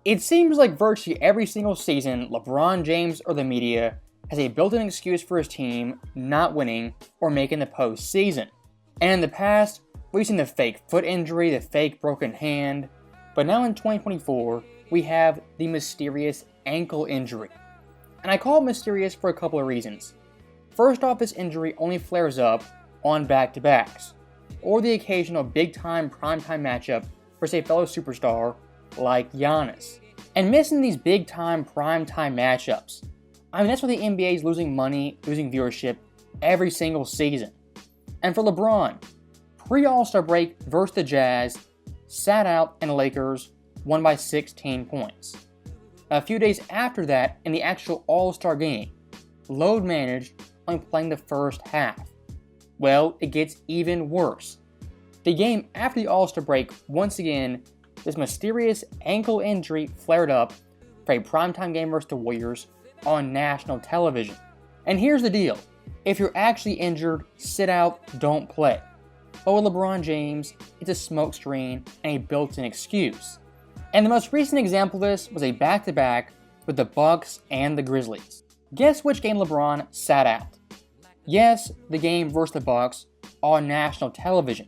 It seems like virtually every single season, LeBron James or the media has a built-in excuse for his team not winning or making the postseason. And in the past, we've seen the fake foot injury, the fake broken hand, but now in 2024, we have the mysterious ankle injury. And I call it mysterious for a couple of reasons. First off, this injury only flares up on back-to-backs, or the occasional big-time primetime matchup for, say, fellow superstar like Giannis. And missing these big-time primetime matchups, that's why the NBA is losing money, losing viewership every single season. And for LeBron, pre-All-Star break versus the Jazz, sat out and the Lakers won by 16 points. A few days after that, in the actual All-Star game, load managed only playing the first half. Well, it gets even worse. The game after the All-Star break, once again, this mysterious ankle injury flared up for a primetime game versus the Warriors on national television. And here's the deal. If you're actually injured, sit out, don't play. But with LeBron James, it's a smokescreen and a built-in excuse. And the most recent example of this was a back-to-back with the Bucks and the Grizzlies. Guess which game LeBron sat out? Yes, the game versus the Bucks on national television.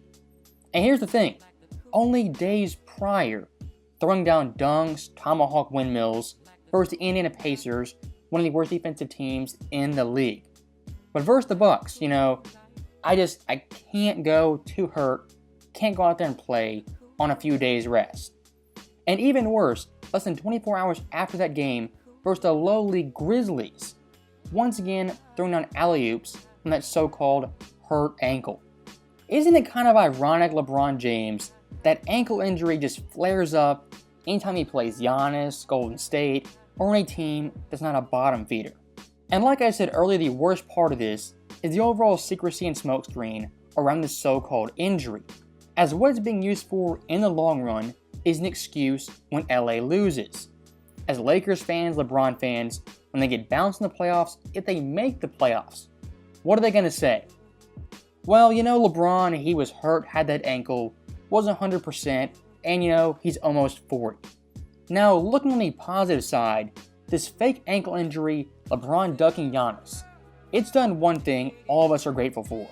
And here's the thing, only days prior, throwing down dunks, tomahawk windmills versus the Indiana Pacers, one of the worst defensive teams in the league. But versus the Bucks, I can't go too hurt, can't go out there and play on a few days rest. And even worse, less than 24 hours after that game versus the lowly Grizzlies, once again throwing down alley-oops from that so-called hurt ankle. Isn't it kind of ironic, LeBron James, that ankle injury just flares up anytime he plays Giannis, Golden State, or on a team that's not a bottom feeder? And like I said earlier, the worst part of this is the overall secrecy and smokescreen around this so-called injury, as what it's being used for in the long run is an excuse when LA loses. As Lakers fans, LeBron fans, when they get bounced in the playoffs, if they make the playoffs, what are they going to say? Well, LeBron, he was hurt, had that ankle, wasn't 100%, and he's almost 40. Now, looking on the positive side, this fake ankle injury, LeBron ducking Giannis, it's done one thing all of us are grateful for,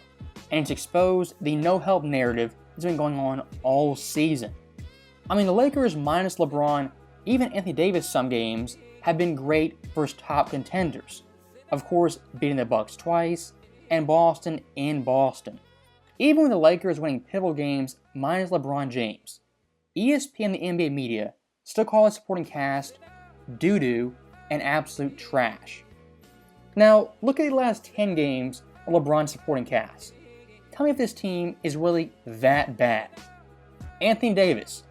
and it's exposed the no-help narrative that's been going on all season. The Lakers minus LeBron, even Anthony Davis some games, have been great versus top contenders. Of course, beating the Bucks twice, and Boston in Boston. Even with the Lakers winning pivotal games minus LeBron James, ESPN and the NBA media still call his supporting cast doo-doo and absolute trash. Now, look at the last 10 games of LeBron's supporting cast. Tell me if this team is really that bad. Anthony Davis,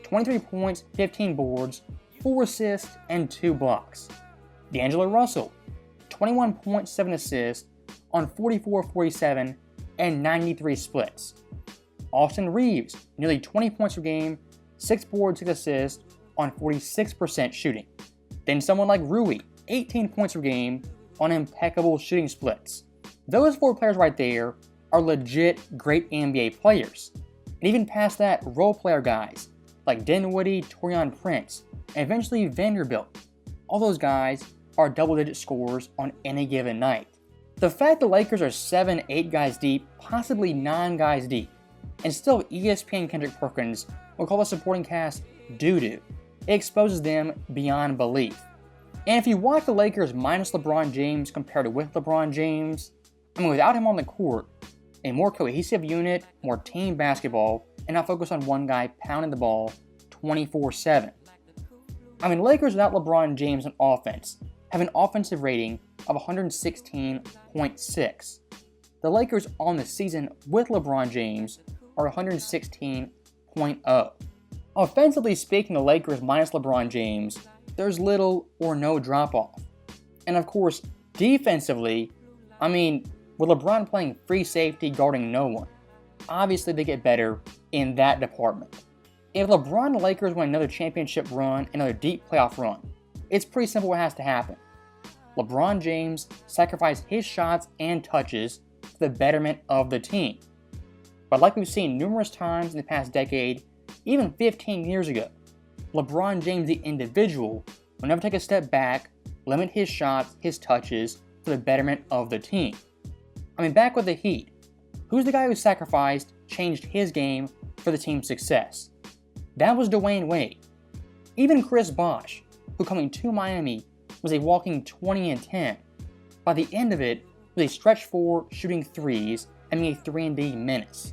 23 points, 15 boards, 4 assists, and 2 blocks. D'Angelo Russell, 21.7 assists on 44-47 and 93 splits. Austin Reeves, nearly 20 points per game, 6 boards, 6 assists on 46% shooting. Then someone like Rui, 18 points per game on impeccable shooting splits. Those 4 players right there are legit great NBA players. And even past that, role player guys like Dinwiddie, Taurean Prince, and eventually Vanderbilt. All those guys are double-digit scorers on any given night. The fact the Lakers are 7, 8 guys deep, possibly 9 guys deep, and still ESPN Kendrick Perkins will call the supporting cast doo-doo. It exposes them beyond belief. And if you watch the Lakers minus LeBron James compared to with LeBron James, without him on the court, a more cohesive unit, more team basketball, and not focus on one guy pounding the ball 24/7. Lakers without LeBron James on offense have an offensive rating of 116.6. The Lakers on the season with LeBron James are 116.0. Offensively speaking, the Lakers minus LeBron James, there's little or no drop-off. And of course, defensively, with LeBron playing free safety guarding no one, obviously they get better in that department. If LeBron and the Lakers win another championship run, another deep playoff run, it's pretty simple what has to happen. LeBron James sacrificed his shots and touches for the betterment of the team. But like we've seen numerous times in the past decade, even 15 years ago, LeBron James, the individual, will never take a step back, limit his shots, his touches, for the betterment of the team. I mean, back with the Heat, who's the guy who sacrificed, changed his game for the team's success? That was Dwayne Wade. Even Chris Bosh, who coming to Miami was a walking 20 and 10, by the end of it was a stretch 4 shooting threes and being a 3-and-D menace.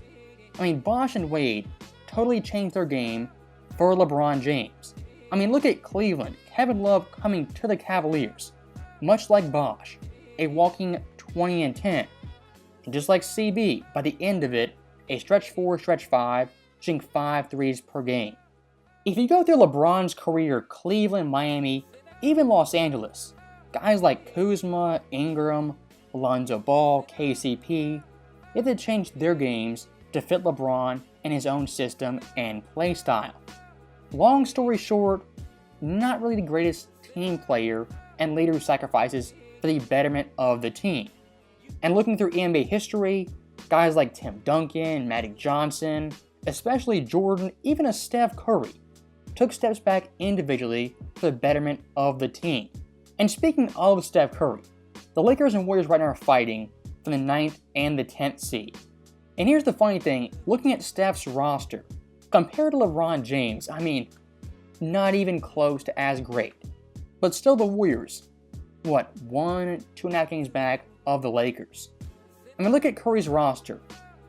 I mean, Bosh and Wade totally changed their game for LeBron James. I mean, look at Cleveland, Kevin Love coming to the Cavaliers, much like Bosh, a walking 20 and 10. And just like CB, by the end of it, a stretch 4, stretch 5, shooting 5 threes per game. If you go through LeBron's career, Cleveland, Miami, even Los Angeles, guys like Kuzma, Ingram, Lonzo Ball, KCP, they had to change their games to fit LeBron and his own system and play style. Long story short, not really the greatest team player and leader who sacrifices for the betterment of the team. And looking through NBA history, guys like Tim Duncan, Magic Johnson, especially Jordan, even a Steph Curry, took steps back individually for the betterment of the team. And speaking of Steph Curry, the Lakers and Warriors right now are fighting for the 9th and the 10th seed. And here's the funny thing, looking at Steph's roster, compared to LeBron James, I mean, not even close to as great. But still the Warriors, 2.5 games back of the Lakers. I mean, look at Curry's roster.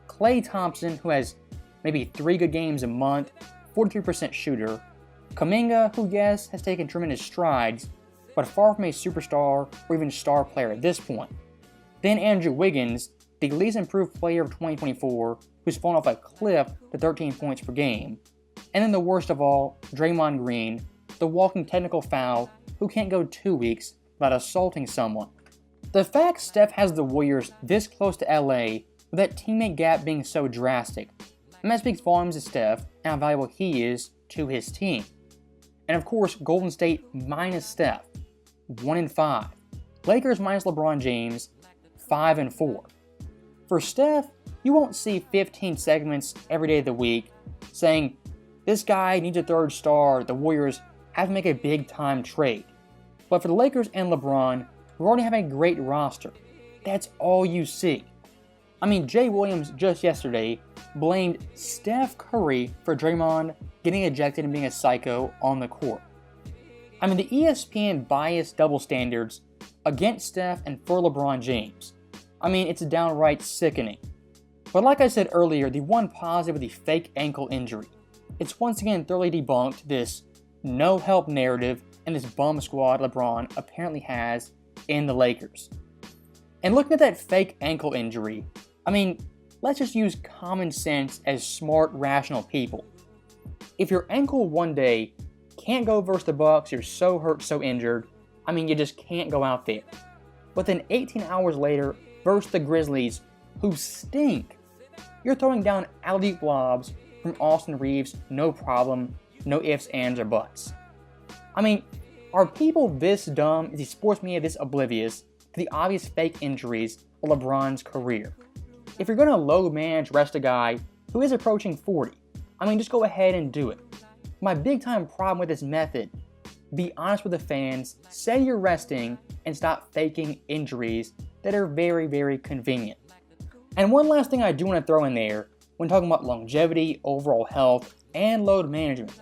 Klay Thompson, who has maybe 3 good games a month, 43% shooter. Kuminga, who yes, has taken tremendous strides, but far from a superstar or even star player at this point. Then Andrew Wiggins, the least improved player of 2024, who's fallen off a cliff to 13 points per game. And then the worst of all, Draymond Green, the walking technical foul, who can't go 2 weeks without assaulting someone. The fact Steph has the Warriors this close to LA, with that teammate gap being so drastic, and that speaks volumes to Steph and how valuable he is to his team. And of course, Golden State minus Steph, 1-5. Lakers minus LeBron James, 5-4. For Steph, you won't see 15 segments every day of the week saying, this guy needs a third star, the Warriors have to make a big time trade. But for the Lakers and LeBron, who already have a great roster, that's all you see. I mean, Jay Williams just yesterday blamed Steph Curry for Draymond getting ejected and being a psycho on the court. I mean, the ESPN biased double standards against Steph and for LeBron James. I mean, it's downright sickening. But like I said earlier, the one positive with the fake ankle injury, it's once again thoroughly debunked this no help narrative and this bum squad LeBron apparently has in the Lakers. And looking at that fake ankle injury, I mean, let's just use common sense as smart, rational people. If your ankle one day can't go versus the Bucks, you're so hurt, so injured, I mean, you just can't go out there. But then 18 hours later, versus the Grizzlies, who stink, you're throwing down alley-oop lobs from Austin Reeves, no problem, no ifs, ands, or buts. I mean, are people this dumb, is the sports media this oblivious to the obvious fake injuries of LeBron's career? If you're going to low manage rest a guy who is approaching 40, I mean, just go ahead and do it. My big time problem with this method, be honest with the fans, say you're resting, and stop faking injuries that are very, very convenient. And one last thing I do want to throw in there, when talking about longevity, overall health, and load management.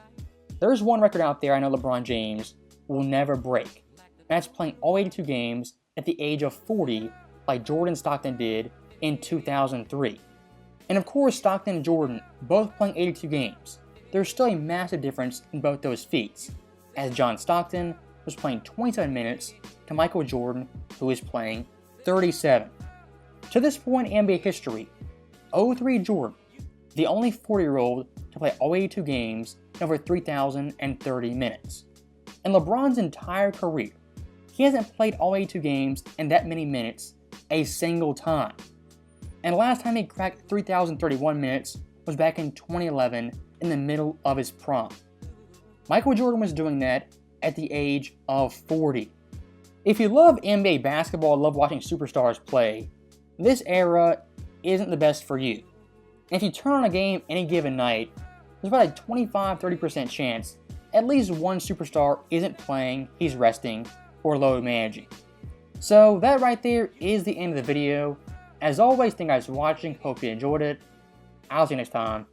There's one record out there I know LeBron James will never break. And that's playing all 82 games at the age of 40 like Jordan Stockton did in 2003. And of course, Stockton and Jordan both playing 82 games. There's still a massive difference in both those feats, as John Stockton was playing 27 minutes to Michael Jordan, who is playing 37. To this point in NBA history, 03 Jordan, the only 40-year-old to play all 82 games in over 3,030 minutes. In LeBron's entire career, he hasn't played all 82 games in that many minutes a single time. And the last time he cracked 3,031 minutes was back in 2011 in the middle of his prime. Michael Jordan was doing that at the age of 40. If you love NBA basketball and love watching superstars play, this era isn't the best for you. And if you turn on a game any given night, there's about a 25-30% chance at least one superstar isn't playing, he's resting, or load managing. So that right there is the end of the video. As always, thank you guys for watching, hope you enjoyed it. I'll see you next time.